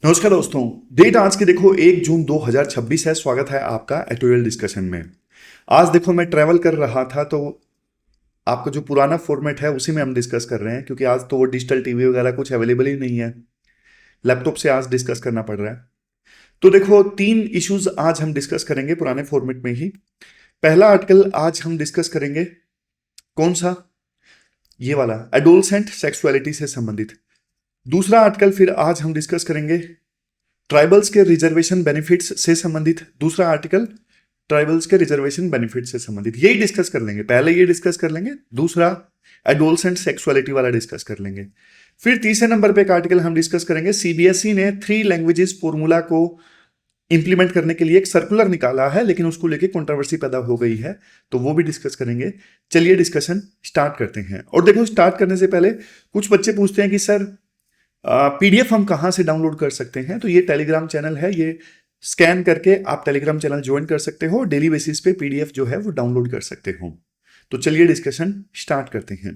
नमस्कार दोस्तों। डेट आज की देखो 1 जून 2026 है। स्वागत है आपका एटोरियल डिस्कशन में। आज देखो मैं ट्रैवल कर रहा था तो आपका जो पुराना फॉर्मेट है उसी में हम डिस्कस कर रहे हैं, क्योंकि आज तो वो डिजिटल टीवी वगैरह कुछ अवेलेबल ही नहीं है। लैपटॉप से आज डिस्कस करना पड़ रहा है। तो देखो 3 इश्यूज आज हम डिस्कस करेंगे पुराने फॉर्मेट में ही। पहला आर्टिकल आज हम डिस्कस करेंगे, कौन सा, ये वाला, एडोलसेंट सेक्सुअलिटी से संबंधित। दूसरा आर्टिकल फिर आज हम डिस्कस करेंगे ट्राइबल्स के रिजर्वेशन बेनिफिट्स से संबंधित। दूसरा आर्टिकल ट्राइबल्स के रिजर्वेशन बेनिफिट से संबंधित, यही डिस्कस कर लेंगे। पहले ये डिस्कस कर लेंगे, दूसरा एडोलसेंट सेक्सुअलिटी वाला डिस्कस कर लेंगे। फिर तीसरे नंबर पे एक आर्टिकल हम डिस्कस करेंगे, सीबीएसई ने 3 लैंग्वेजेस फॉर्मूला को इंप्लीमेंट करने के लिए एक सर्कुलर निकाला है, लेकिन उसको लेके कंट्रोवर्सी पैदा हो गई है, तो वो भी डिस्कस करेंगे। चलिए डिस्कशन स्टार्ट करते हैं। और देखो, स्टार्ट करने से पहले कुछ बच्चे पूछते हैं कि सर पीडीएफ हम कहाँ से डाउनलोड कर सकते हैं। तो ये टेलीग्राम चैनल है, ये स्कैन करके आप टेलीग्राम चैनल ज्वाइन कर सकते हो। डेली बेसिस पे पीडीएफ जो है वो डाउनलोड कर सकते हो। तो चलिए डिस्कशन स्टार्ट करते हैं।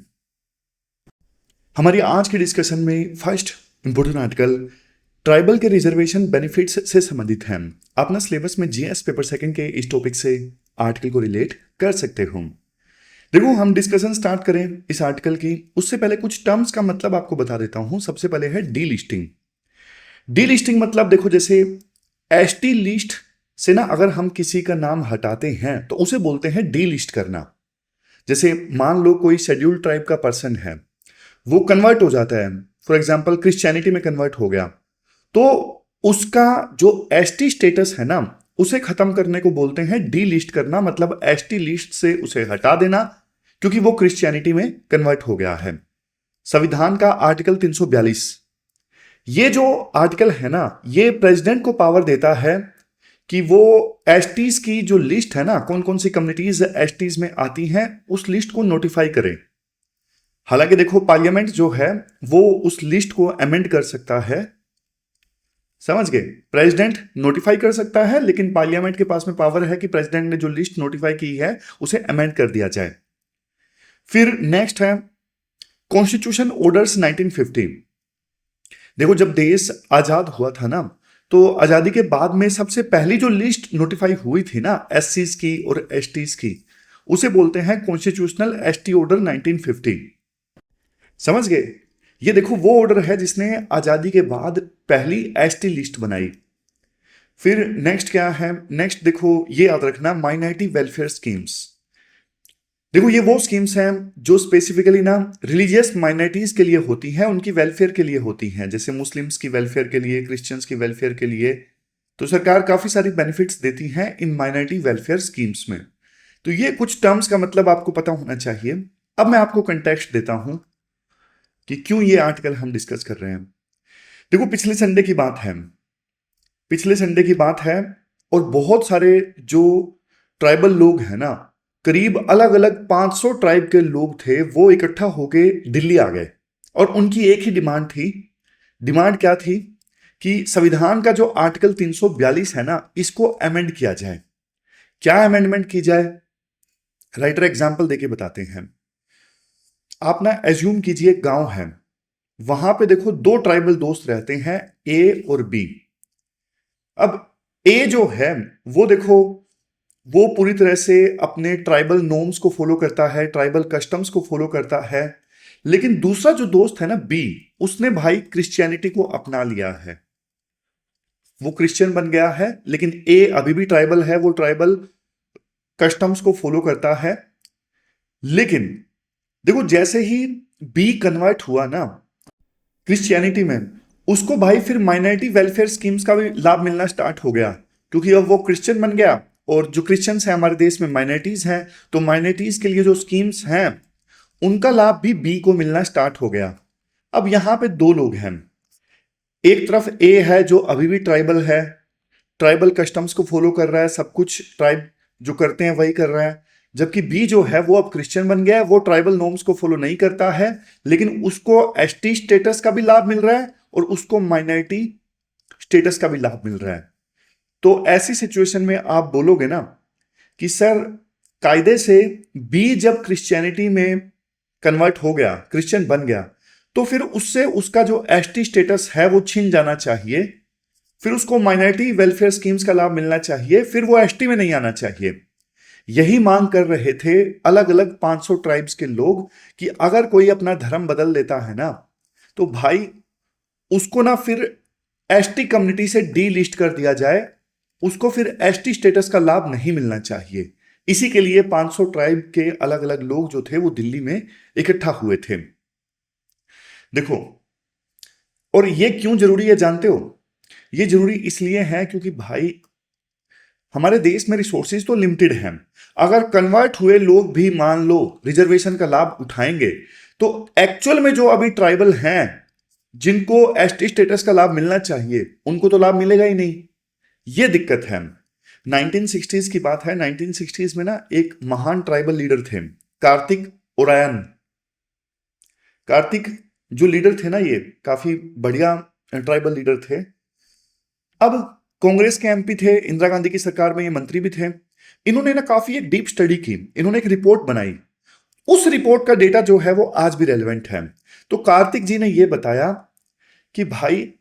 हमारी आज की डिस्कशन में फर्स्ट इंपोर्टेंट आर्टिकल ट्राइबल के रिजर्वेशन बेनिफिट्स से संबंधित है। अपना सिलेबस में जीएस पेपर सेकंड के इस टॉपिक से आर्टिकल को रिलेट कर सकते हो। देखो, हम डिस्कशन स्टार्ट करें इस आर्टिकल की, उससे पहले कुछ टर्म्स का मतलब आपको बता देता हूं। सबसे पहले है डी लिस्टिंग। डी लिस्टिंग मतलब देखो, जैसे एसटी लिस्ट से ना अगर हम किसी का नाम हटाते हैं तो उसे बोलते हैं डी लिस्ट करना। जैसे मान लो कोई शेड्यूल्ड ट्राइब का पर्सन है, वो कन्वर्ट हो जाता है, फॉर एग्जाम्पल क्रिश्चियनिटी में कन्वर्ट हो गया, तो उसका जो एसटी स्टेटस है ना उसे खत्म करने को बोलते हैं डी लिस्ट करना। मतलब एसटी लिस्ट से उसे हटा देना, क्योंकि वो क्रिश्चियनिटी में कन्वर्ट हो गया है। संविधान का आर्टिकल 342, ये जो आर्टिकल है ना, ये प्रेसिडेंट को पावर देता है कि वो एसटीज की जो लिस्ट है ना, कौन कौन सी कम्युनिटीज एसटीज में आती हैं, उस लिस्ट को नोटिफाई करे। हालांकि देखो, पार्लियामेंट जो है वो उस लिस्ट को अमेंड कर सकता है। समझ गए? प्रेसिडेंट नोटिफाई कर सकता है, लेकिन पार्लियामेंट के पास में पावर है कि प्रेसिडेंट ने जो लिस्ट नोटिफाई की है उसे अमेंड कर दिया जाए। फिर नेक्स्ट है कॉन्स्टिट्यूशन ऑर्डर्स 1950। देखो, जब देश आजाद हुआ था ना, तो आजादी के बाद में सबसे पहली जो लिस्ट नोटिफाई हुई थी ना एससीज की और एसटीज की, उसे बोलते हैं कॉन्स्टिट्यूशनल एसटी ऑर्डर 1950। समझ गए? ये देखो वो ऑर्डर है जिसने आजादी के बाद पहली एसटी लिस्ट बनाई। फिर नेक्स्ट क्या है, नेक्स्ट देखो, ये याद रखना, माइनॉरिटी वेलफेयर स्कीम्स। देखो, ये वो स्कीम्स हैं जो स्पेसिफिकली ना रिलीजियस माइनॉरिटीज के लिए होती हैं, उनकी वेलफेयर के लिए होती हैं। जैसे मुस्लिम्स की वेलफेयर के लिए, क्रिश्चियंस की वेलफेयर के लिए। तो सरकार काफी सारी बेनिफिट्स देती हैं इन माइनॉरिटी वेलफेयर स्कीम्स में। तो ये कुछ टर्म्स का मतलब आपको पता होना चाहिए। अब मैं आपको कंटेक्स्ट देता हूं कि क्यों ये आर्टिकल हम डिस्कस कर रहे हैं। देखो, पिछले संडे की बात है, पिछले संडे की बात है, और बहुत सारे जो ट्राइबल लोग हैं ना, करीब अलग अलग 500 ट्राइब के लोग थे, वो इकट्ठा होके दिल्ली आ गए। और उनकी एक ही डिमांड थी। डिमांड क्या थी कि संविधान का जो आर्टिकल 342 है ना, इसको अमेंड किया जाए। क्या अमेंडमेंट की जाए, राइटर एग्जाम्पल देके बताते हैं। आप ना एज्यूम कीजिए गांव है, वहां पे देखो दो ट्राइबल दोस्त रहते हैं, ए और बी। अब ए जो है वो देखो, वो पूरी तरह से अपने ट्राइबल नॉर्म्स को फॉलो करता है, ट्राइबल कस्टम्स को फॉलो करता है। लेकिन दूसरा जो दोस्त है ना बी, उसने भाई क्रिश्चियनिटी को अपना लिया है, वो क्रिश्चियन बन गया है। लेकिन ए अभी भी ट्राइबल है, वो ट्राइबल कस्टम्स को फॉलो करता है। लेकिन देखो, जैसे ही बी कन्वर्ट हुआ ना क्रिश्चियनिटी में, उसको भाई फिर माइनॉरिटी वेलफेयर स्कीम्स का भी लाभ मिलना स्टार्ट हो गया, क्योंकि अब वो क्रिश्चियन बन गया। और जो क्रिश्चियंस हैं हमारे देश में माइनॉरिटीज हैं, तो माइनॉरिटीज के लिए जो स्कीम्स हैं उनका लाभ भी बी को मिलना स्टार्ट हो गया। अब यहां पे दो लोग हैं, एक तरफ ए है जो अभी भी ट्राइबल है, ट्राइबल कस्टम्स को फॉलो कर रहा है, सब कुछ ट्राइब जो करते हैं वही कर रहा है। जबकि बी जो है वो अब क्रिश्चियन बन गया है, वो ट्राइबल नॉर्म्स को फॉलो नहीं करता है, लेकिन उसको एसटी स्टेटस का भी लाभ मिल रहा है और उसको माइनॉरिटी स्टेटस का भी लाभ मिल रहा है। तो ऐसी सिचुएशन में आप बोलोगे ना कि सर, कायदे से बी जब क्रिश्चियनिटी में कन्वर्ट हो गया, क्रिश्चियन बन गया, तो फिर उससे उसका जो एसटी स्टेटस है वो छिन जाना चाहिए। फिर उसको माइनॉरिटी वेलफेयर स्कीम्स का लाभ मिलना चाहिए, फिर वो एसटी में नहीं आना चाहिए। यही मांग कर रहे थे अलग अलग 500 ट्राइब्स के लोग कि अगर कोई अपना धर्म बदल देता है ना, तो भाई उसको ना फिर एसटी कम्युनिटी से डी लिस्ट कर दिया जाए, उसको फिर एसटी स्टेटस का लाभ नहीं मिलना चाहिए। इसी के लिए 500 ट्राइब के अलग अलग लोग जो थे वो दिल्ली में इकट्ठा हुए थे। देखो, और ये क्यों जरूरी है जानते हो? ये जरूरी इसलिए है क्योंकि भाई हमारे देश में रिसोर्सेज तो लिमिटेड हैं। अगर कन्वर्ट हुए लोग भी मान लो रिजर्वेशन का लाभ उठाएंगे, तो एक्चुअल में जो अभी ट्राइबल हैं जिनको एसटी स्टेटस का लाभ मिलना चाहिए, उनको तो लाभ मिलेगा ही नहीं। ये दिक्कत है। 1960s की बात है। 1960s में ना एक महान ट्राइबल लीडर थे, कार्तिक ओरायन। कार्तिक जो लीडर थे ना, ये काफी बढ़िया ट्राइबल लीडर थे। अब कांग्रेस के एमपी थे, इंदिरा गांधी की सरकार में ये मंत्री भी थे। इन्होंने ना काफी एक डीप स्टडी की, इन्होंने एक रिपोर्ट बनाई। उस रिपोर्ट का डेटा जो है वो आज भी रेलेवेंट है। तो कार्तिक जी ने ये बताया कि भाई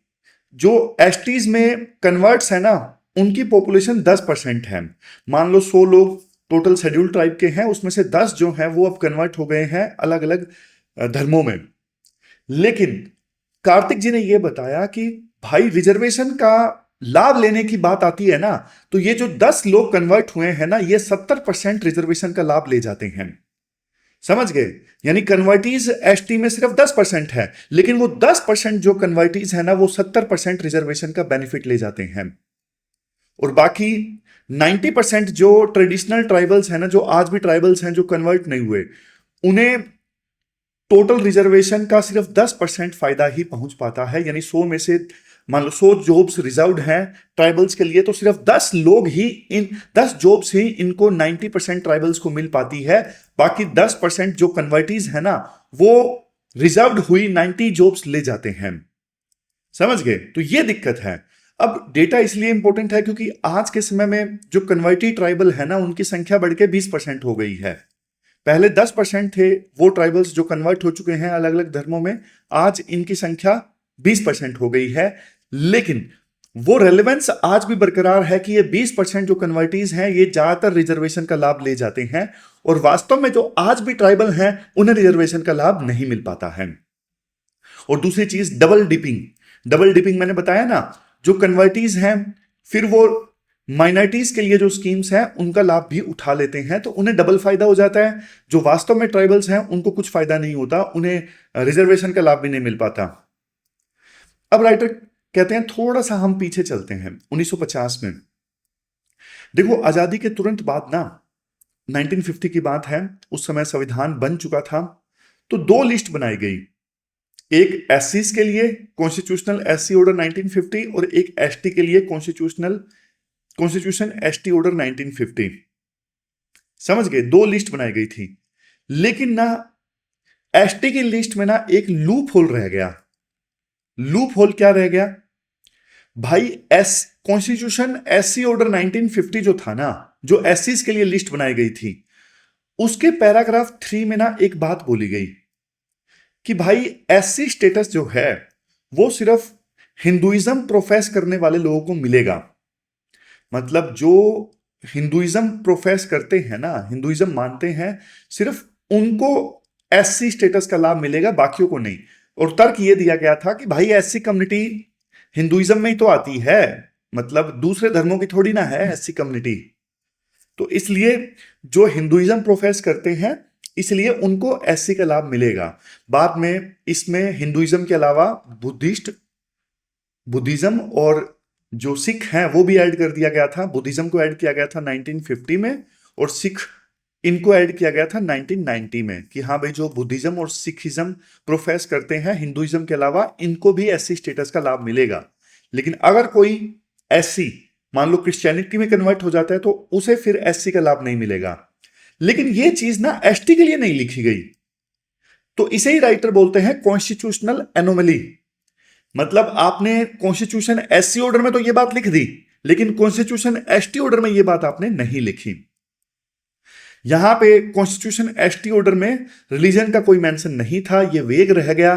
जो एसटीज में कन्वर्ट्स है ना, उनकी पॉपुलेशन 10% है। मान लो 100 लोग टोटल शेड्यूल ट्राइब के हैं, उसमें से 10 जो हैं वो अब कन्वर्ट हो गए हैं अलग अलग धर्मों में। लेकिन कार्तिक जी ने यह बताया कि भाई रिजर्वेशन का लाभ लेने की बात आती है ना, तो ये जो 10 लोग कन्वर्ट हुए हैं ना, ये 70% रिजर्वेशन का लाभ ले जाते हैं। समझ गए? यानी कन्वर्टीज एसटी में सिर्फ 10% है, लेकिन वो 10% जो कन्वर्टीज है ना, वो 70% रिजर्वेशन का बेनिफिट ले जाते हैं। और बाकी 90% जो ट्रेडिशनल ट्राइबल्स हैं ना, जो आज भी ट्राइबल्स हैं जो कन्वर्ट नहीं हुए, उन्हें टोटल रिजर्वेशन का सिर्फ 10% फायदा ही पहुंच पाता है। यानी 100 में से मान लो 100 जॉब्स रिजर्व्ड हैं ट्राइबल्स के लिए, तो सिर्फ 10 लोग ही इन 10 जॉब्स ही इनको 90% ट्राइबल्स को मिल पाती है। बाकी 10% जो कन्वर्टीज है ना, वो रिजर्व्ड हुई 90 जॉब्स ले जाते हैं। समझ गए? तो ये दिक्कत है। अब डेटा इसलिए इंपॉर्टेंट है क्योंकि आज के समय में जो कन्वर्टी ट्राइबल है ना, उनकी संख्या बढ़ के 20% हो गई है। पहले 10% थे वो ट्राइबल्स जो कन्वर्ट हो चुके हैं अलग अलग धर्मों में, आज इनकी संख्या 20% हो गई है। लेकिन वो रेलेवेंस आज भी बरकरार है कि ये 20% जो कन्वर्टीज हैं ये ज्यादातर रिजर्वेशन का लाभ ले जाते हैं, और वास्तव में जो आज भी ट्राइबल हैं उन्हें रिजर्वेशन का लाभ नहीं मिल पाता है। और दूसरी चीज डबल डिपिंग। डबल डिपिंग मैंने बताया ना, जो कन्वर्टीज हैं फिर वो माइनॉरिटीज के लिए जो स्कीम्स हैं उनका लाभ भी उठा लेते हैं, तो उन्हें डबल फायदा हो जाता है। जो वास्तव में ट्राइबल्स हैं उनको कुछ फायदा नहीं होता, उन्हें रिजर्वेशन का लाभ भी नहीं मिल पाता। अब राइटर कहते हैं थोड़ा सा हम पीछे चलते हैं 1950 में। देखो, आजादी के तुरंत बाद ना 1950 की बात है, उस समय संविधान बन चुका था। तो 2 लिस्ट बनाई गई, एक एससीज के लिए कॉन्स्टिट्यूशनल एससी ऑर्डर 1950 और एक एसटी के लिए कॉन्स्टिट्यूशन एसटी ऑर्डर 1950। समझ गए? 2 लिस्ट बनाई गई थी। लेकिन ना एसटी की लिस्ट में ना एक लूप होल रह गया। लूप होल क्या रह गया भाई? कॉन्स्टिट्यूशन एससी ऑर्डर 1950 जो था ना, जो एससीज के लिए लिस्ट बनाई गई थी, उसके पैराग्राफ 3 में ना एक बात बोली गई कि भाई एससी स्टेटस जो है वो सिर्फ हिंदुइज्म प्रोफेस करने वाले लोगों को मिलेगा। मतलब जो हिंदुइज्म प्रोफेस करते हैं ना, हिंदुइज्म मानते हैं, सिर्फ उनको एससी स्टेटस का लाभ मिलेगा, बाकियों को नहीं। और तर्क ये दिया गया था कि भाई एससी कम्युनिटी हिंदुइज्म में ही तो आती है, मतलब दूसरे धर्मों की थोड़ी ना है एससी कम्युनिटी। तो इसलिए जो हिंदुइज्म प्रोफेस करते हैं इसलिए उनको एससी का लाभ मिलेगा। बाद में इसमें हिंदुइज्म के अलावा बुद्धिज्म और जो सिख हैं वो भी ऐड कर दिया गया था। बुद्धिज्म को ऐड किया गया था 1950 में, और सिख इनको ऐड किया गया था 1990 में कि हाँ भाई जो बुद्धिज्म और सिखिज्म प्रोफेस करते हैं हिंदुइज्म के अलावा, इनको भी एससी स्टेटस का लाभ मिलेगा। लेकिन अगर कोई एससी मान लो क्रिश्चियनिटी में कन्वर्ट हो जाता है तो उसे फिर एससी का लाभ नहीं मिलेगा। लेकिन ये चीज ना एसटी के लिए नहीं लिखी गई, तो इसे ही राइटर बोलते हैं कॉन्स्टिट्यूशनल एनोमली। मतलब आपने कॉन्स्टिट्यूशन एससी ऑर्डर में तो ये बात लिख दी, लेकिन कॉन्स्टिट्यूशन एसटी ऑर्डर में ये बात आपने नहीं लिखी। यहां पे कॉन्स्टिट्यूशन एसटी ऑर्डर में रिलीजन का कोई मेंशन नहीं था, ये वेग रह गया।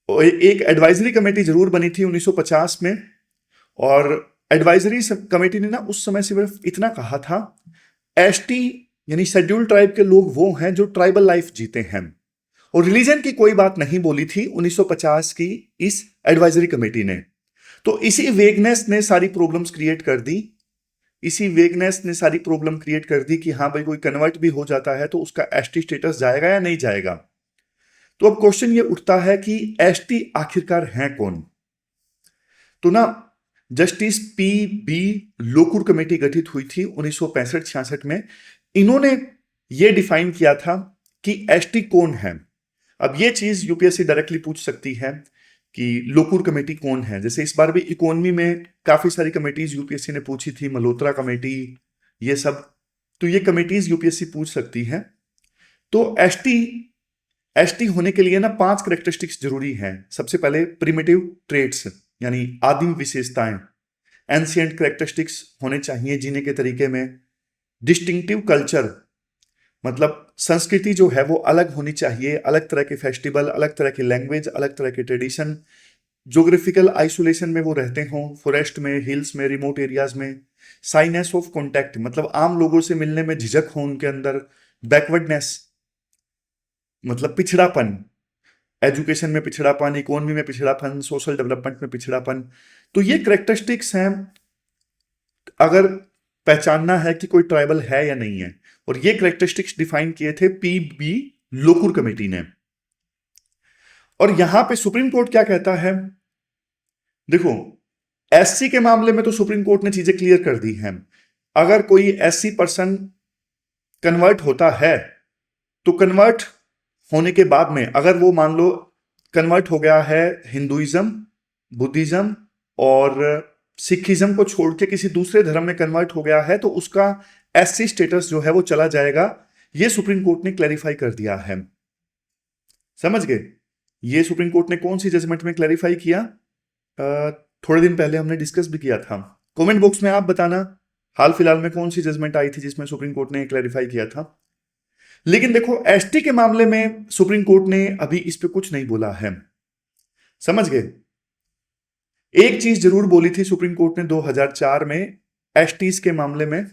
एक एडवाइजरी कमेटी जरूर बनी थी 1950 में, और एडवाइजरी कमेटी ने ना उस समय सिर्फ इतना कहा था, एसटी यानी शेड्यूल ट्राइब के लोग वो हैं जो ट्राइबल लाइफ जीते हैं, और रिलीजन की कोई बात नहीं बोली थी 1950 की इस एडवाइजरी कमेटी ने। तो इसी वेगनेस ने सारी प्रॉब्लम्स क्रिएट कर दी, कि हाँ भाई कोई कन्वर्ट भी हो जाता है तो उसका एसटी स्टेटस जाएगा या नहीं जाएगा। तो अब क्वेश्चन ये उठता है कि एसटी आखिरकार हैं कौन। तो ना justice P B Lokur committee गठित हुई थी 1965-66 में। इन्होंने ये डिफाइन किया था कि एसटी कौन है। अब ये चीज यूपीएससी डायरेक्टली पूछ सकती है कि लोकुर कमेटी कौन है। जैसे इस बार भी इकोनॉमी में काफी सारी कमेटीज यूपीएससी ने पूछी थी, मल्होत्रा कमेटी, ये सब। तो ये कमेटीज यूपीएससी पूछ सकती है। तो एसटी होने के लिए ना 5 करेक्टरिस्टिक्स जरूरी हैं। सबसे पहले प्रिमिटिव ट्रेट्स यानी आदिम विशेषताएं, एंशिएंट करेक्टरिस्टिक्स होने चाहिए जीने के तरीके में। डिस्टिंक्टिव कल्चर मतलब संस्कृति जो है वो अलग होनी चाहिए, अलग तरह के फेस्टिवल, अलग तरह की लैंग्वेज, अलग तरह के ट्रेडिशन। ज्योग्राफिकल आइसोलेशन में वो रहते हों, फॉरेस्ट में, हिल्स में, रिमोट एरियाज में। साइनेस ऑफ कॉन्टैक्ट मतलब आम लोगों से मिलने में झिझक हो उनके अंदर। बैकवर्डनेस मतलब पिछड़ापन, एजुकेशन में पिछड़ापन, इकोनॉमी में पिछड़ापन, सोशल डेवलपमेंट में पिछड़ापन। तो ये करेक्टरिस्टिक्स हैं अगर पहचानना है कि कोई ट्राइबल है या नहीं है। और ये करेक्टरिस्टिक्स डिफाइन किए थे पीबी लोकुर कमेटी ने। और यहां पे सुप्रीम कोर्ट क्या कहता है, देखो एससी के मामले में तो सुप्रीम कोर्ट ने चीजें क्लियर कर दी हैं। अगर कोई एससी पर्सन कन्वर्ट होता है तो कन्वर्ट होने के बाद में अगर वो मान लो कन्वर्ट हो गया है हिंदुइज्म, बुद्धिज्म और सिखिज्म को छोड़ के किसी दूसरे धर्म में कन्वर्ट हो गया है तो उसका एससी स्टेटस जो है वो चला जाएगा। ये सुप्रीम कोर्ट ने क्लैरिफाई कर दिया है। समझ गए? ये सुप्रीम कोर्ट ने कौन सी जजमेंट में क्लैरिफाई किया? थोड़े दिन पहले हमने डिस्कस भी किया था। कमेंट बॉक्स में आप बताना हाल फिलहाल में कौन सी जजमेंट आई थी जिसमें सुप्रीम कोर्ट ने क्लैरिफाई किया था। लेकिन देखो एसटी के मामले में सुप्रीम कोर्ट ने अभी इस पे कुछ नहीं बोला है। समझ गए? एक चीज जरूर बोली थी सुप्रीम कोर्ट ने 2004 में एसटीज के मामले में।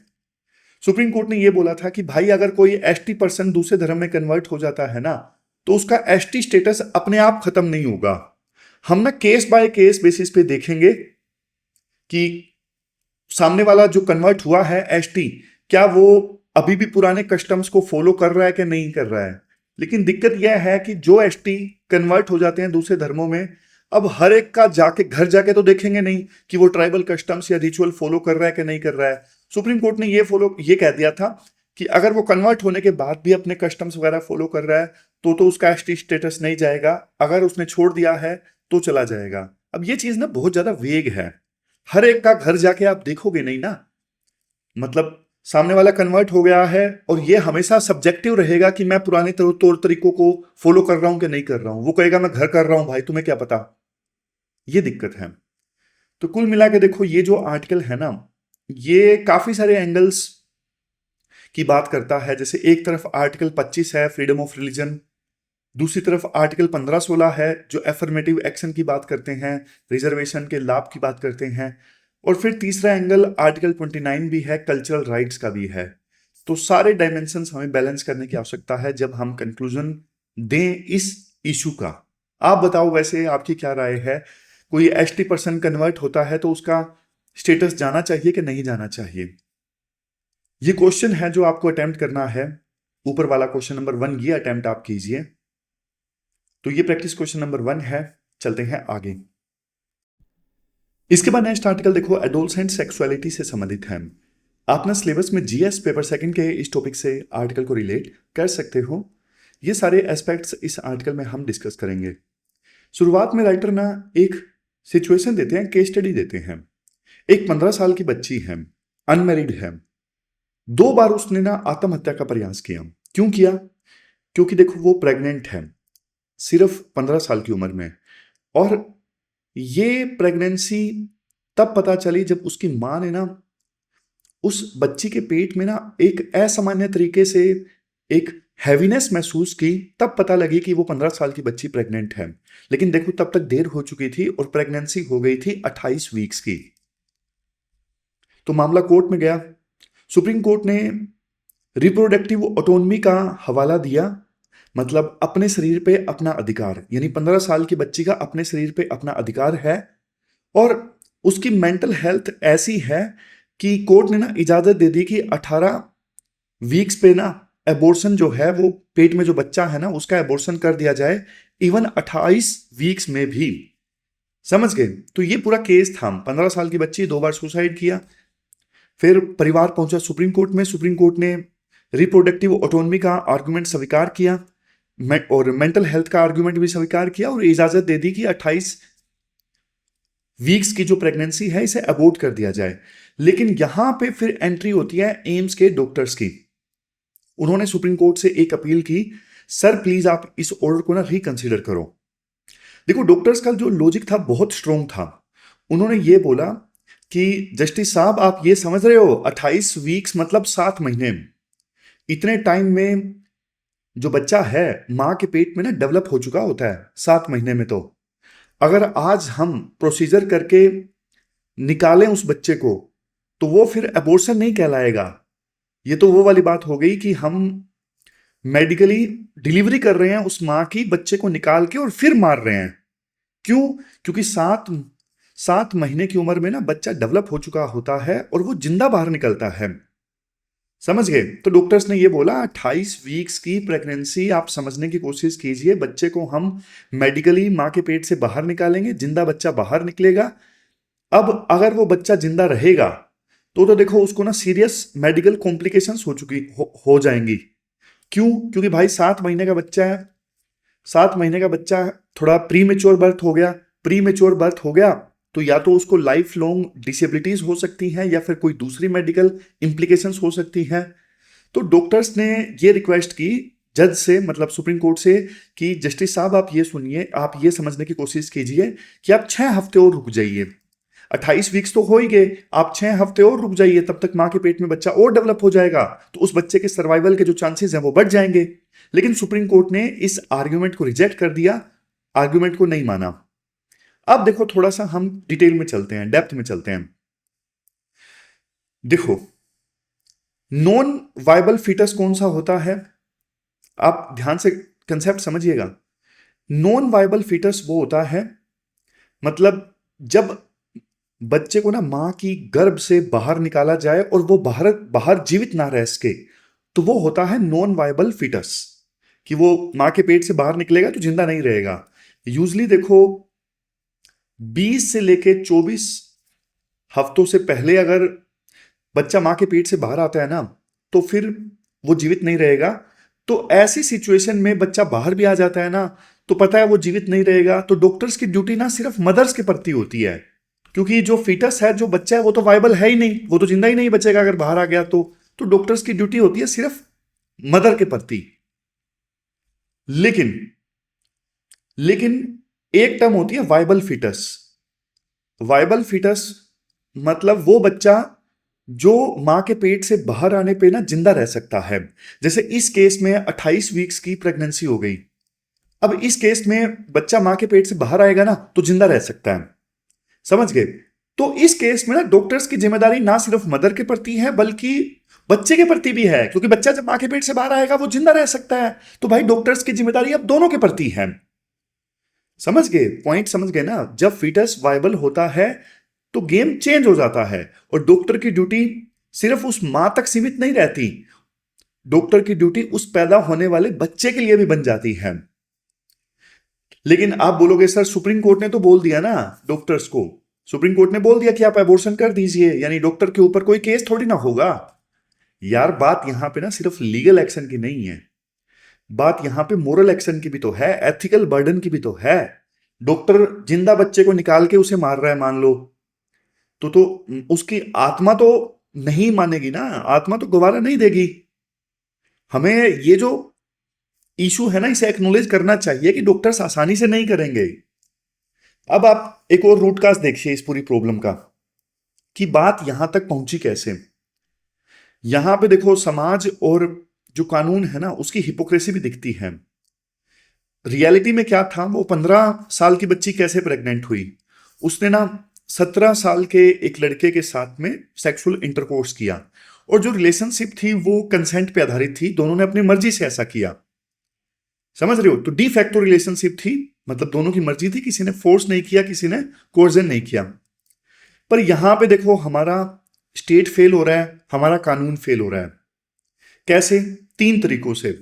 सुप्रीम कोर्ट ने यह बोला था कि भाई अगर कोई एसटी पर्सन दूसरे धर्म में कन्वर्ट हो जाता है ना तो उसका एसटी स्टेटस अपने आप खत्म नहीं होगा। हम ना केस बाय केस बेसिस पे देखेंगे कि सामने वाला जो कन्वर्ट हुआ है एसटी, क्या वो अभी भी पुराने कस्टम्स को फॉलो कर रहा है कि नहीं कर रहा है। लेकिन दिक्कत यह है कि जो एसटी कन्वर्ट हो जाते हैं दूसरे धर्मों में, अब हर एक का जाके घर जाके तो देखेंगे नहीं कि वो ट्राइबल कस्टम्स या रिचुअल फॉलो कर रहा है कि नहीं कर रहा है। सुप्रीम कोर्ट ने ये कह दिया था कि अगर वो कन्वर्ट होने के बाद भी अपने कस्टम्स वगैरह फॉलो कर रहा है तो उसका एसटी स्टेटस नहीं जाएगा। अगर उसने छोड़ दिया है तो चला जाएगा। अब ये चीज ना बहुत ज्यादा वेग है, हर एक का घर जाके आप देखोगे नहीं ना। मतलब सामने वाला कन्वर्ट हो गया है और ये हमेशा सब्जेक्टिव रहेगा कि मैं पुराने तौर तरीकों को फॉलो कर रहा हूं कि नहीं कर रहा हूं। वो कहेगा मैं घर कर रहा हूं, भाई तुम्हें क्या पता। ये दिक्कत है। तो कुल मिला के देखो ये जो आर्टिकल है ना ये काफी सारे एंगल्स की बात करता है। जैसे एक तरफ आर्टिकल 25 है फ्रीडम ऑफ रिलीजन, दूसरी तरफ आर्टिकल 15-16 है जो एफर्मेटिव एक्शन की बात करते हैं, रिजर्वेशन के लाभ की बात करते हैं। और फिर तीसरा एंगल आर्टिकल 29 भी है, कल्चरल राइट्स का भी है। तो सारे डायमेंशंस हमें बैलेंस करने की आवश्यकता है जब हम कंक्लूजन दें इस इशू का। आप बताओ वैसे आपकी क्या राय है? कोई एसटी पर्सन कन्वर्ट होता है तो उसका स्टेटस जाना चाहिए कि नहीं जाना चाहिए? ये क्वेश्चन है जो आपको अटेम्प्ट करना है। ऊपर वाला क्वेश्चन नंबर 1 ये अटेम्प्ट आप कीजिए। तो ये प्रैक्टिस क्वेश्चन नंबर 1 है। चलते हैं आगे। इसके बाद नेक्स्ट आर्टिकल देखो एडोलसेंट सेक्सुअलिटी से संबंधित है। आप ना सिलेबस में जीएस पेपर सेकंड के इस टॉपिक से आर्टिकल को रिलेट कर सकते हो। ये सारे एस्पेक्ट्स इस आर्टिकल में हम डिस्कस करेंगे। शुरुआत में राइटर ना एक सिचुएशन देते हैं, केस स्टडी देते हैं। एक 15 साल की बच्ची है, अनमैरिड है। 2 बार उसने ना आत्महत्या का प्रयास किया। क्यों किया? क्योंकि देखो वो प्रेग्नेंट है सिर्फ 15 साल की उम्र में। और ये प्रेगनेंसी तब पता चली जब उसकी मां ने ना उस बच्ची के पेट में ना एक असामान्य तरीके से एक हैवीनेस महसूस की। तब पता लगी कि वो 15 साल की बच्ची प्रेग्नेंट है। लेकिन देखो तब तक देर हो चुकी थी और प्रेगनेंसी हो गई थी 28 वीक्स की। तो मामला कोर्ट में गया। सुप्रीम कोर्ट ने रिप्रोडक्टिव ऑटोनमी का हवाला दिया, मतलब अपने शरीर पे अपना अधिकार, यानी 15 साल की बच्ची का अपने शरीर पे अपना अधिकार है और उसकी मेंटल हेल्थ ऐसी है कि कोर्ट ने ना इजाजत दे दी कि 18 वीक्स पे ना एबॉर्शन जो है, वो पेट में जो बच्चा है ना उसका एबॉर्शन कर दिया जाए, इवन 28 वीक्स में भी। समझ गए? तो ये पूरा केस था। 15 साल की बच्ची 2 बार सुसाइड किया, फिर परिवार पहुंचा सुप्रीम कोर्ट में। सुप्रीम कोर्ट ने रिप्रोडक्टिव ऑटोनमी का आर्गुमेंट स्वीकार किया और मेंटल हेल्थ का आर्गुमेंट भी स्वीकार किया और इजाजत दे दी कि 28 वीक्स की जो प्रेगनेंसी है इसे अबॉर्ट कर दिया जाए। लेकिन यहां पे फिर एंट्री होती है एम्स के डॉक्टर्स की। उन्होंने सुप्रीम कोर्ट से एक अपील की, सर प्लीज आप इस ऑर्डर को ना रिकंसिडर करो। देखो, डॉक्टर्स का जो लॉजिक था बहुत स्ट्रोंग था। उन्होंने ये बोला कि जस्टिस साहब आप ये समझ रहे हो 28 वीक्स मतलब 7 महीने, इतने टाइम में जो बच्चा है मां के पेट में ना डेवलप हो चुका होता है 7 महीने में। तो अगर आज हम प्रोसीजर करके निकालें उस बच्चे को तो वो फिर अबॉर्शन नहीं कहलाएगा। ये तो वो वाली बात हो गई कि हम मेडिकली डिलीवरी कर रहे हैं उस मां की, बच्चे को निकाल के और फिर मार रहे हैं। क्यों? क्योंकि 7 महीने की उम्र में ना बच्चा डेवलप हो चुका होता है और वो जिंदा बाहर निकलता है। समझ गए? तो डॉक्टर्स ने ये बोला 28 वीक्स की प्रेगनेंसी आप समझने की कोशिश कीजिए, बच्चे को हम मेडिकली मां के पेट से बाहर निकालेंगे, जिंदा बच्चा बाहर निकलेगा। अब अगर वो बच्चा जिंदा रहेगा तो देखो उसको ना सीरियस मेडिकल कॉम्प्लिकेशंस हो जाएंगी। क्यों? क्योंकि भाई 7 महीने का बच्चा है, 7 महीने का बच्चा थोड़ा प्री मेच्योर बर्थ हो गया। प्री मेच्योर बर्थ हो गया तो या तो उसको लाइफ लॉन्ग डिसेबिलिटीज हो सकती हैं या फिर कोई दूसरी मेडिकल इंप्लीकेशंस हो सकती हैं। तो डॉक्टर्स ने ये रिक्वेस्ट की जज से, मतलब सुप्रीम कोर्ट से, कि जस्टिस साहब आप ये सुनिए, आप ये समझने की कोशिश कीजिए कि आप 6 हफ्ते और रुक जाइए। 28 वीक्स तो हो ही गए, आप 6 हफ्ते और रुक जाइए, तब तक मां के पेट में बच्चा और डेवलप हो जाएगा, तो उस बच्चे के सर्वाइवल के जो चांसेस हैं वो बढ़ जाएंगे। लेकिन सुप्रीम कोर्ट ने इस आर्ग्यूमेंट को रिजेक्ट कर दिया, आर्ग्यूमेंट को नहीं माना। अब देखो थोड़ा सा हम डिटेल में चलते हैं, डेप्थ में चलते हैं। देखो, नॉन वायबल फीटस कौन सा होता है, आप ध्यान से कंसेप्ट समझिएगा। नॉन वायबल फीटस वो होता है, मतलब जब बच्चे को ना मां की गर्भ से बाहर निकाला जाए और वो बाहर जीवित ना रह सके, तो वो होता है नॉन वायबल फीटस। कि वो मां के पेट से बाहर निकलेगा तो जिंदा नहीं रहेगा। यूजली देखो 20 से लेके 24 हफ्तों से पहले अगर बच्चा मां के पेट से बाहर आता है ना तो फिर वो जीवित नहीं रहेगा। तो ऐसी सिचुएशन में बच्चा बाहर भी आ जाता है ना तो पता है वो जीवित नहीं रहेगा, तो डॉक्टर्स की ड्यूटी ना सिर्फ मदर्स के प्रति होती है, क्योंकि जो फीटस है, जो बच्चा है, वो तो वायबल है ही नहीं, वो तो जिंदा ही नहीं बचेगा अगर बाहर आ गया तो डॉक्टर्स की ड्यूटी होती है सिर्फ मदर के प्रति। लेकिन एक टर्म होती है वायबल फीटस। वायबल फीटस मतलब वो बच्चा जो मां के पेट से बाहर आने पे ना जिंदा रह सकता है। जैसे इस केस में 28 वीक्स की प्रेगनेंसी हो गई। अब इस केस में बच्चा मां के पेट से बाहर आएगा ना तो जिंदा रह सकता है। समझ गए? तो इस केस में ना डॉक्टर्स की जिम्मेदारी ना सिर्फ मदर के प्रति है बल्कि बच्चे के प्रति भी है, क्योंकि बच्चा जब मां के पेट से बाहर आएगा वो जिंदा रह सकता है। तो भाई डॉक्टर्स की जिम्मेदारी अब दोनों के प्रति है। समझ गए? पॉइंट समझ गए ना? जब फीटस वायबल होता है तो गेम चेंज हो जाता है और डॉक्टर की ड्यूटी सिर्फ उस मां तक सीमित नहीं रहती, डॉक्टर की ड्यूटी उस पैदा होने वाले बच्चे के लिए भी बन जाती है। लेकिन आप बोलोगे सर सुप्रीम कोर्ट ने तो बोल दिया ना डॉक्टर्स को, सुप्रीम कोर्ट ने बोल दिया कि आप एबॉर्शन कर दीजिए, यानी डॉक्टर के ऊपर कोई केस थोड़ी ना होगा। यार बात यहां पे ना सिर्फ लीगल एक्शन की नहीं है, बात यहां पे मोरल एक्शन की भी तो है, एथिकल बर्डन की भी तो है। डॉक्टर जिंदा बच्चे को निकाल के उसे मार रहा है मान लो, तो उसकी आत्मा तो नहीं मानेगी ना, आत्मा तो गवारा नहीं देगी। हमें ये जो इशू है ना इसे एक्नॉलेज करना चाहिए कि डॉक्टर्स आसानी से नहीं करेंगे। अब आप एक और रूट काज देखिए इस पूरी प्रॉब्लम का, कि बात यहां तक पहुंची कैसे। यहां पे देखो समाज और जो कानून है ना उसकी हिपोक्रेसी भी दिखती है। रियलिटी में क्या था, वो 15 साल की बच्ची कैसे प्रेग्नेंट हुई, उसने ना 17 साल के एक लड़के के साथ में सेक्सुअल इंटरकोर्स किया, और जो रिलेशनशिप थी वो कंसेंट पे आधारित थी, दोनों ने अपनी मर्जी से ऐसा किया। समझ रहे हो? तो डी फैक्टो रिलेशनशिप थी, मतलब दोनों की मर्जी थी, किसी ने फोर्स नहीं किया, किसी ने कोर्जन नहीं किया। पर यहां पे देखो हमारा स्टेट फेल हो रहा है, हमारा कानून फेल हो रहा है। कैसे? 3 तरीकों से।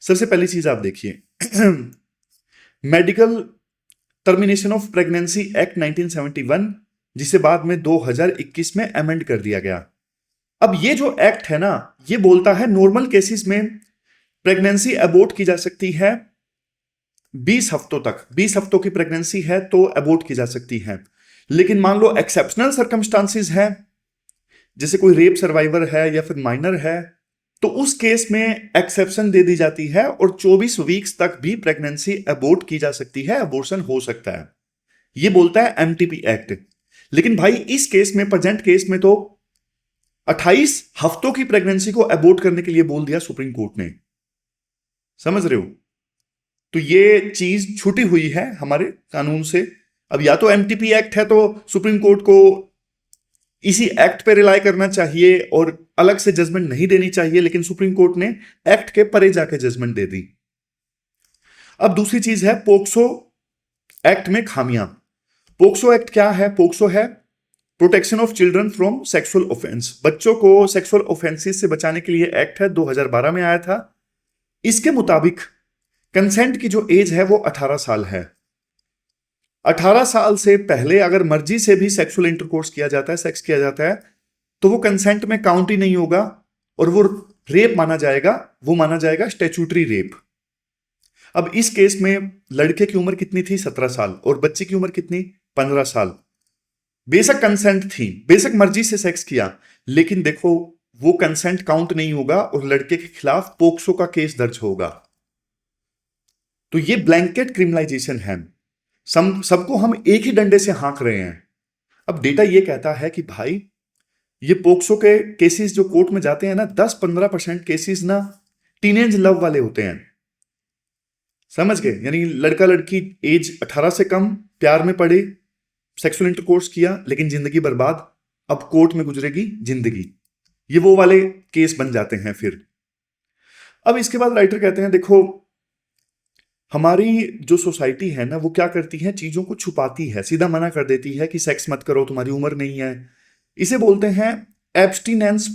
सबसे पहली चीज आप देखिए medical termination of pregnancy act 1971, जिसे बाद में 2021 में अमेंड कर दिया गया। अब ये जो एक्ट है ना, ये बोलता है नॉर्मल केसेस में प्रेगनेंसी अबॉर्ट की जा सकती है 20 हफ्तों तक। 20 हफ्तों की प्रेगनेंसी है तो अबॉर्ट की जा सकती है। लेकिन मान लो एक्सेप्शनल सर्कमस्टांसिस है, जैसे कोई रेप सर्वाइवर है या फिर माइनर है, तो उस केस में एक्सेप्शन दे दी जाती है और 24 वीक्स तक भी प्रेगनेंसी अबॉर्ट की जा सकती है, अबॉर्शन हो सकता है। ये बोलता है एमटीपी एक्ट। लेकिन भाई इस केस में, प्रेजेंट केस में, तो 28 हफ्तों की प्रेगनेंसी को अबॉर्ट करने के लिए बोल दिया सुप्रीम कोर्ट ने। समझ रहे हो? तो ये चीज छूटी हुई है हमारे कानून से। अब या तो एमटीपी एक्ट है तो सुप्रीम कोर्ट को इसी एक्ट पे रिलाई करना चाहिए और अलग से जजमेंट नहीं देनी चाहिए, लेकिन सुप्रीम कोर्ट ने एक्ट के परे जाके जजमेंट दे दी। अब दूसरी चीज है पोक्सो एक्ट में खामियां। पोक्सो एक्ट क्या है? पोक्सो है protection of children from sexual offence. बच्चों को सेक्सुअल ऑफेंसेस से बचाने के लिए एक्ट है, 2012 में आया था। इसके मुताबिक कंसेंट की जो एज है वो 18 साल है। 18 साल से पहले अगर मर्जी से भी सेक्सुअल इंटरकोर्स किया जाता है, सेक्स किया जाता है, तो वो कंसेंट में काउंट ही नहीं होगा और वो रेप माना जाएगा, वो माना जाएगा स्टैट्यूटरी रेप। अब इस केस में लड़के की उम्र कितनी थी? 17 साल, और बच्चे की उम्र कितनी? 15 साल। बेशक कंसेंट थी, बेशक मर्जी से सेक्स किया, लेकिन देखो वो कंसेंट काउंट नहीं होगा और लड़के के खिलाफ पोक्सो का केस दर्ज होगा। तो ये ब्लैंकेट क्रिमिनलाइजेशन है, सबको हम एक ही डंडे से हाँक रहे हैं। अब डेटा ये कहता है कि भाई ये पोक्सो के केसेस जो कोर्ट में जाते हैं ना, 10-15% केसेस ना टीनेज लव वाले होते हैं। समझ गए? यानी लड़का लड़की एज 18 से कम, प्यार में पड़े, सेक्सुअल इंटरकोर्स किया, लेकिन जिंदगी बर्बाद, अब कोर्ट में गुजरेगी जिंदगी। ये वो वाले केस बन जाते हैं फिर। अब इसके बाद राइटर कहते हैं देखो हमारी जो सोसाइटी है ना, वो क्या करती है, चीजों को छुपाती है, सीधा मना कर देती है कि सेक्स मत करो, तुम्हारी उम्र नहीं है। इसे बोलते हैं एब्स्टिनेंस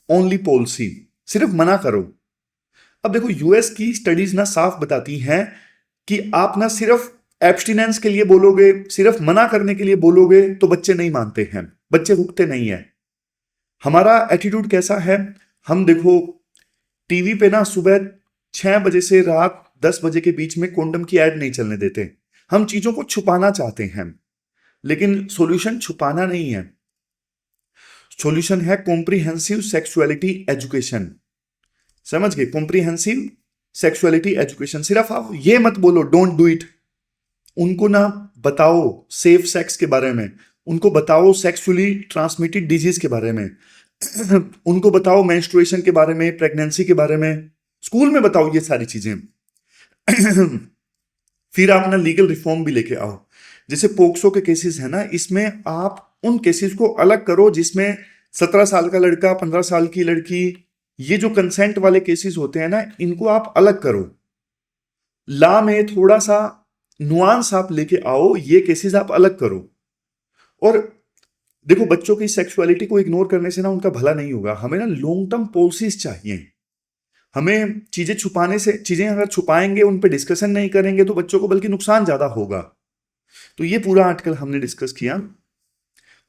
ओनली पॉलिसी, सिर्फ मना करो। अब देखो यूएस की स्टडीज ना साफ बताती हैं कि आप ना सिर्फ एब्स्टिनेंस के लिए बोलोगे, सिर्फ मना करने के लिए बोलोगे तो बच्चे नहीं मानते हैं, बच्चे रुकते नहीं है। हमारा एटीट्यूड कैसा है? हम देखो टीवी पे ना सुबह 6 बजे से रात 10 बजे के बीच में कॉन्डम की ऐड नहीं चलने देते। हम चीजों को छुपाना चाहते हैं, लेकिन सॉल्यूशन छुपाना नहीं है, सॉल्यूशन है कॉम्प्रिहेंसिव सेक्सुअलिटी एजुकेशन। समझ गए? Comprehensive sexuality education. सिर्फ आप ये मत बोलो डोंट डू इट, उनको ना बताओ सेफ सेक्स के बारे में, उनको बताओ सेक्सुअली ट्रांसमिटेड डिजीज के बारे में उनको बताओ मेंस्ट्रुएशन के बारे में, प्रेगनेंसी के बारे में, स्कूल में बताओ ये सारी चीजें फिर आप ना लीगल रिफॉर्म भी लेके आओ। जैसे पोक्सो के केसेस है ना, इसमें आप उन केसेस को अलग करो जिसमें 17 साल का लड़का, 15 साल की लड़की, ये जो कंसेंट वाले केसेस होते हैं ना, इनको आप अलग करो। लॉ में थोड़ा सा नुआंस आप लेके आओ, ये केसेस आप अलग करो। और देखो बच्चों की सेक्सुअलिटी को इग्नोर करने से ना उनका भला नहीं होगा। हमें ना लॉन्ग टर्म पॉलिसीज चाहिए। हमें चीजें छुपाने से, चीजें अगर छुपाएंगे, उन पे डिस्कशन नहीं करेंगे, तो बच्चों को बल्कि नुकसान ज्यादा होगा। तो ये पूरा आर्टिकल हमने डिस्कस किया,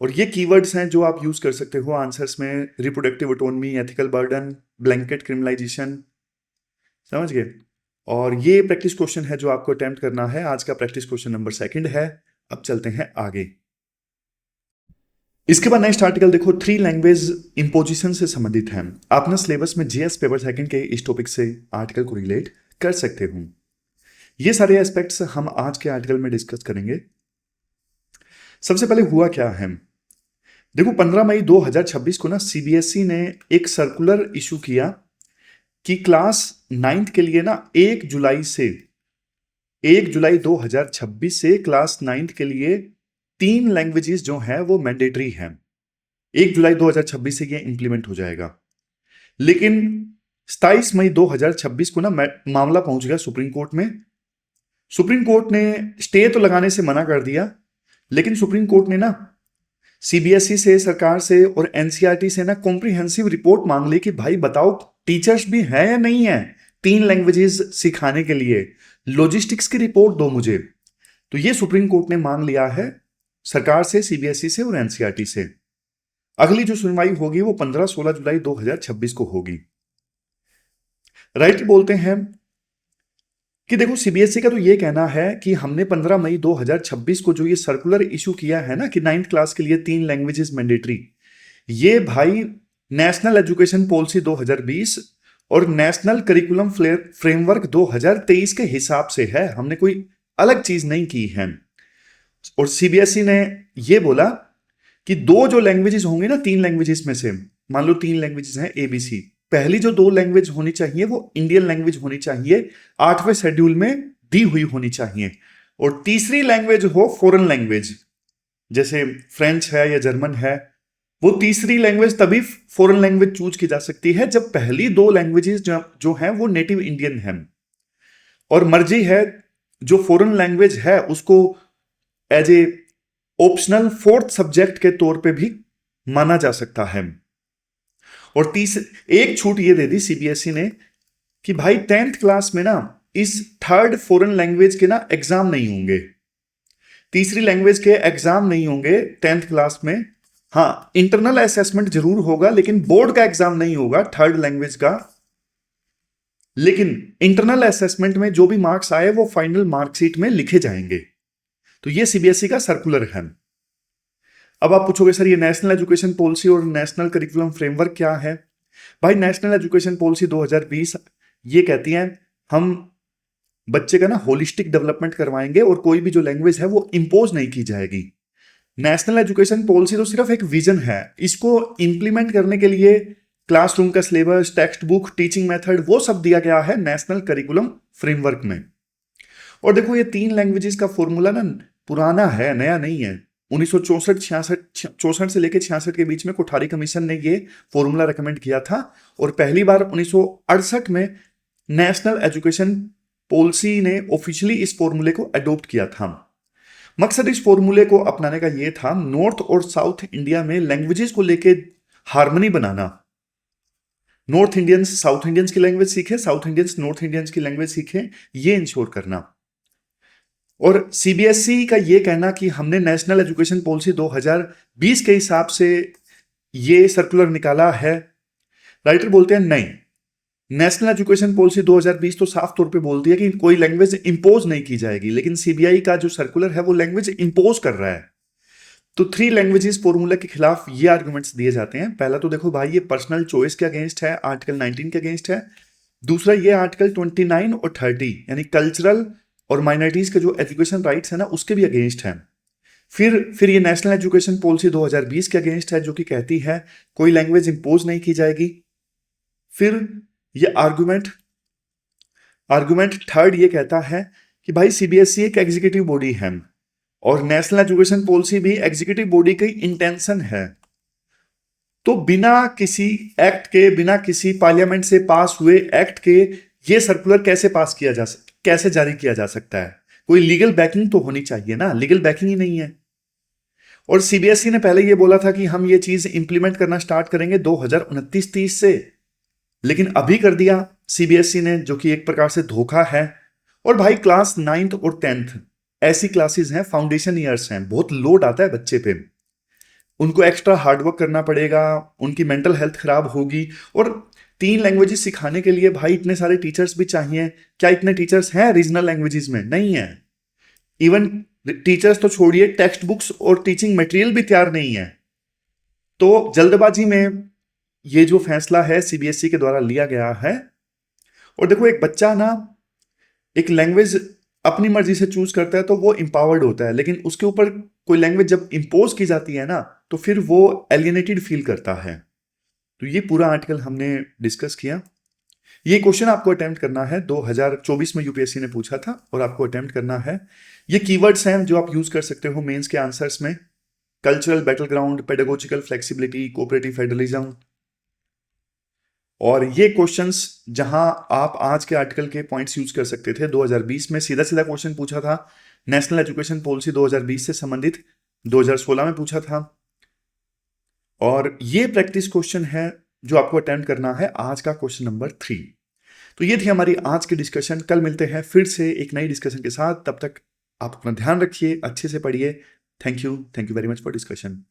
और ये कीवर्ड्स हैं जो आप यूज कर सकते हो आंसर्स में: reproductive autonomy, ethical burden, blanket criminalisation. समझ गए? और ये प्रैक्टिस क्वेश्चन है जो आपको अटेम्प्ट करना है। आज का प्रैक्टिस क्वेश्चन नंबर 2 है। अब चलते हैं आगे। इसके बाद नेक्स्ट आर्टिकल देखो, 3 लैंग्वेज इंपोजिशन से संबंधित है। आप ना सिलेबस में जीएस पेपर 2 के इस टॉपिक से आर्टिकल को रिलेट कर सकते हो। ये सारे एस्पेक्ट्स हम आज के आर्टिकल में डिस्कस करेंगे। सबसे पहले हुआ क्या है, देखो 15 मई 2026 को ना सीबीएसई ने एक सर्कुलर इशू किया कि क्लास 9th के लिए ना 1 जुलाई 2026 से क्लास 9th के लिए 3 लैंग्वेजेस जो हैं वो मैंडेटरी हैं। 1 जुलाई 2026 से ये इंप्लीमेंट हो जाएगा। लेकिन 27 मई 2026 को ना मामला पहुंच गया सुप्रीम कोर्ट में। सुप्रीम कोर्ट ने स्टे तो लगाने से मना कर दिया, लेकिन सुप्रीम कोर्ट ने ना सीबीएसई से, सरकार से और एनसीईआरटी से ना कॉम्प्रिहेंसिव रिपोर्ट मांग ली कि भाई बताओ टीचर्स भी हैं या नहीं है 3 लैंग्वेजेस सिखाने के लिए, लॉजिस्टिक्स की रिपोर्ट दो मुझे। तो ये सुप्रीम कोर्ट ने मांग लिया है सरकार से, सीबीएसई से और एनसीईआरटी से। अगली जो सुनवाई होगी वो 15-16 जुलाई 2026 को होगी। राइटर बोलते हैं कि देखो सीबीएसई का तो ये कहना है कि हमने 15 मई 2026 को जो ये सर्कुलर इशू किया है ना कि 9th क्लास के लिए 3 लैंग्वेजेस मैंडेटरी, ये भाई नेशनल एजुकेशन पॉलिसी 2020 और नेशनल करिकुलम फ्रेमवर्क 2023 के हिसाब से है, हमने कोई अलग चीज नहीं की है। और सीबीएसई ने ये बोला कि 2 जो लैंग्वेजेस होंगे ना 3 लैंग्वेजेस में से, मान लो 3 लैंग्वेजेस हैं एबीसी, पहली जो 2 लैंग्वेज होनी चाहिए वो इंडियन लैंग्वेज होनी चाहिए, 8वें शेड्यूल में दी हुई होनी चाहिए, और तीसरी लैंग्वेज हो फॉरेन लैंग्वेज, जैसे फ्रेंच है या जर्मन है, वो तीसरी लैंग्वेज तभी फॉरेन लैंग्वेज चूज की जा सकती है जब पहली 2 लैंग्वेजेस जो हैं वो नेटिव इंडियन हैं। और मर्जी है जो फॉरेन लैंग्वेज है उसको as a optional 4th subject के तौर पे भी माना जा सकता है। और एक छूट ये दे दी सीबीएसई ने कि भाई 10th क्लास में ना इस 3rd फॉरेन लैंग्वेज के ना एग्जाम नहीं होंगे, तीसरी लैंग्वेज के एग्जाम नहीं होंगे 10th क्लास में। हाँ, इंटरनल असेसमेंट जरूर होगा लेकिन बोर्ड का एग्जाम नहीं होगा 3rd लैंग्वेज का। लेकिन इंटरनल असेसमेंट में जो भी मार्क्स आए वो फाइनल मार्कशीट में लिखे जाएंगे। तो ये सीबीएसई का सर्कुलर है। अब आप पूछोगे सर ये नेशनल एजुकेशन पॉलिसी और नेशनल करिकुलम फ्रेमवर्क क्या है? भाई नेशनल एजुकेशन पॉलिसी 2020 ये कहती है हम बच्चे का ना होलिस्टिक डेवलपमेंट करवाएंगे और कोई भी जो लैंग्वेज है वो इंपोज नहीं की जाएगी। नेशनल एजुकेशन पॉलिसी तो सिर्फ एक विजन है, इसको इंप्लीमेंट करने के लिए क्लासरूम का syllabus, text book, teaching method वो सब दिया गया है नेशनल करिकुलम फ्रेमवर्क में। और देखो ये 3 लैंग्वेजेस का फॉर्मूला ना पुराना है, नया नहीं है। 1964 से लेकर 66 के बीच में कोठारी कमीशन ने ये फॉर्मूला रेकमेंड किया था और पहली बार 1968 में नेशनल एजुकेशन पॉलिसी ने ऑफिशियली इस फॉर्मूले को अडॉप्ट किया था। मकसद इस फॉर्मूले को अपनाने का ये था नॉर्थ और साउथ इंडिया में लैंग्वेजेस को लेके हार्मनी बनाना। नॉर्थ इंडियंस साउथ इंडियंस की लैंग्वेज सीखे, साउथ इंडियंस नॉर्थ इंडियंस की लैंग्वेज सीखे, ये इंश्योर करना। और सीबीएसई का ये कहना कि हमने नेशनल एजुकेशन पॉलिसी 2020 के हिसाब से ये सर्कुलर निकाला है। राइटर बोलते हैं नहीं, नेशनल एजुकेशन पॉलिसी 2020 तो साफ तौर पे बोलती है कि कोई लैंग्वेज इंपोज नहीं की जाएगी, लेकिन सीबीआई का जो सर्कुलर है वो लैंग्वेज इंपोज कर रहा है। तो 3 लैंग्वेजेस फॉर्मूला के खिलाफ ये आर्गुमेंट्स दिए जाते हैं। पहला तो देखो भाई ये पर्सनल चॉइस के अगेंस्ट है, आर्टिकल 19 के अगेंस्ट है। दूसरा ये आर्टिकल 29 और 30 यानी कल्चरल और माइनॉरिटीज के जो एजुकेशन राइट्स है ना उसके भी अगेंस्ट है। फिर ये नेशनल एजुकेशन पॉलिसी 2020 के अगेंस्ट है जो कि कहती है कोई लैंग्वेज इंपोज नहीं की जाएगी। फिर ये आर्गुमेंट थर्ड ये कहता है कि भाई सीबीएसई एक एग्जीक्यूटिव बॉडी है और नेशनल एजुकेशन पॉलिसी भी एग्जीक्यूटिव बॉडी की इंटेंशन है। तो बिना किसी एक्ट के, बिना किसी पार्लियामेंट से पास हुए एक्ट के ये सर्कुलर कैसे जारी किया जा सकता है? कोई लीगल बैकिंग तो होनी चाहिए ना, लीगल बैकिंग ही नहीं है। और सीबीएसई ने पहले ये बोला था कि हम ये चीज इंप्लीमेंट करना स्टार्ट करेंगे 2029-30 से, लेकिन अभी कर दिया सीबीएसई ने, जो कि एक प्रकार से धोखा है। और भाई क्लास 9th और 10th ऐसी क्लासेस हैं, फाउंडेशन ईयर्स हैं, बहुत लोड आता है बच्चे पे, उनको एक्स्ट्रा हार्डवर्क करना पड़ेगा, उनकी मेंटल हेल्थ खराब होगी। और 3 लैंग्वेजेस सिखाने के लिए भाई इतने सारे टीचर्स भी चाहिए। क्या इतने टीचर्स हैं रीजनल लैंग्वेजेस में? नहीं है। इवन टीचर्स तो छोड़िए, टेक्स्ट बुक्स और टीचिंग मटेरियल भी तैयार नहीं है। तो जल्दबाजी में ये जो फैसला है सीबीएसई के द्वारा लिया गया है। और देखो एक बच्चा ना एक लैंग्वेज अपनी मर्जी से चूज करता है तो वो इंपावर्ड होता है, लेकिन उसके ऊपर कोई लैंग्वेज जब इंपोज की जाती है ना तो फिर वो एलियनेटेड फील करता है। तो ये पूरा आर्टिकल हमने डिस्कस किया। ये क्वेश्चन आपको अटेम्प्ट करना है, 2024 में यूपीएससी ने पूछा था और आपको अटेम्प्ट करना है। ये कीवर्ड्स हैं जो आप यूज कर सकते हो मेंस के आंसर्स में: cultural battle ground, pedagogical flexibility, cooperative federalism. और ये क्वेश्चंस जहां आप आज के आर्टिकल के पॉइंट्स यूज कर सकते थे, 2020 में सीधा सीधा क्वेश्चन पूछा था, नेशनल एजुकेशन पॉलिसी 2020 से संबंधित 2016 में पूछा था। और ये प्रैक्टिस क्वेश्चन है जो आपको अटेम्प्ट करना है, आज का क्वेश्चन नंबर 3। तो ये थी हमारी आज की डिस्कशन। कल मिलते हैं फिर से एक नई डिस्कशन के साथ। तब तक आप अपना ध्यान रखिए, अच्छे से पढ़िए। Thank you very much for discussion.